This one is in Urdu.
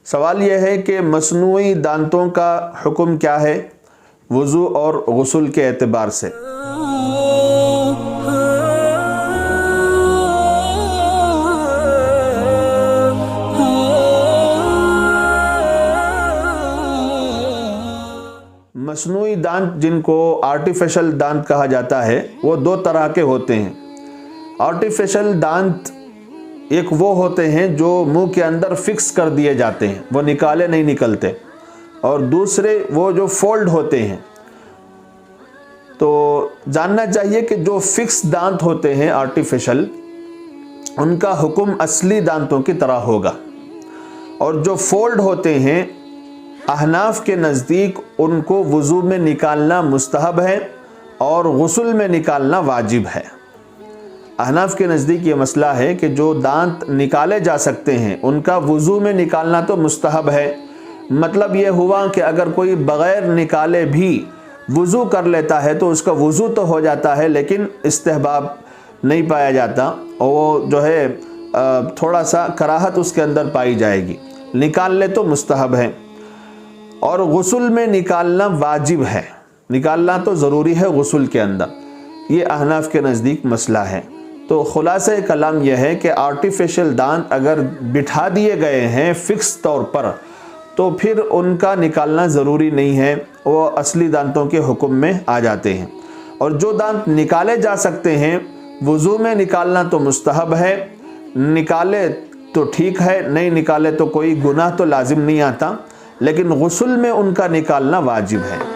سوال یہ ہے کہ مصنوعی دانتوں کا حکم کیا ہے وضو اور غسل کے اعتبار سے؟ مصنوعی دانت جن کو آرٹیفیشل دانت کہا جاتا ہے وہ دو طرح کے ہوتے ہیں۔ آرٹیفیشل دانت ایک وہ ہوتے ہیں جو منہ کے اندر فکس کر دیے جاتے ہیں، وہ نکالے نہیں نکلتے، اور دوسرے وہ جو فولڈ ہوتے ہیں۔ تو جاننا چاہیے کہ جو فکس دانت ہوتے ہیں آرٹیفیشل، ان کا حکم اصلی دانتوں کی طرح ہوگا، اور جو فولڈ ہوتے ہیں احناف کے نزدیک ان کو وضو میں نکالنا مستحب ہے اور غسل میں نکالنا واجب ہے۔ احناف کے نزدیک یہ مسئلہ ہے کہ جو دانت نکالے جا سکتے ہیں ان کا وضو میں نکالنا تو مستحب ہے۔ مطلب یہ ہوا کہ اگر کوئی بغیر نکالے بھی وضو کر لیتا ہے تو اس کا وضو تو ہو جاتا ہے، لیکن استحباب نہیں پایا جاتا، اور وہ جو ہے تھوڑا سا کراہت اس کے اندر پائی جائے گی۔ نکال لے تو مستحب ہے، اور غسل میں نکالنا واجب ہے، نکالنا تو ضروری ہے غسل کے اندر۔ یہ احناف کے نزدیک مسئلہ ہے۔ تو خلاصہ کلام یہ ہے کہ آرٹیفیشل دانت اگر بٹھا دیے گئے ہیں فکس طور پر تو پھر ان کا نکالنا ضروری نہیں ہے، وہ اصلی دانتوں کے حکم میں آ جاتے ہیں۔ اور جو دانت نکالے جا سکتے ہیں وضو میں نکالنا تو مستحب ہے، نکالے تو ٹھیک ہے، نہیں نکالے تو کوئی گناہ تو لازم نہیں آتا، لیکن غسل میں ان کا نکالنا واجب ہے۔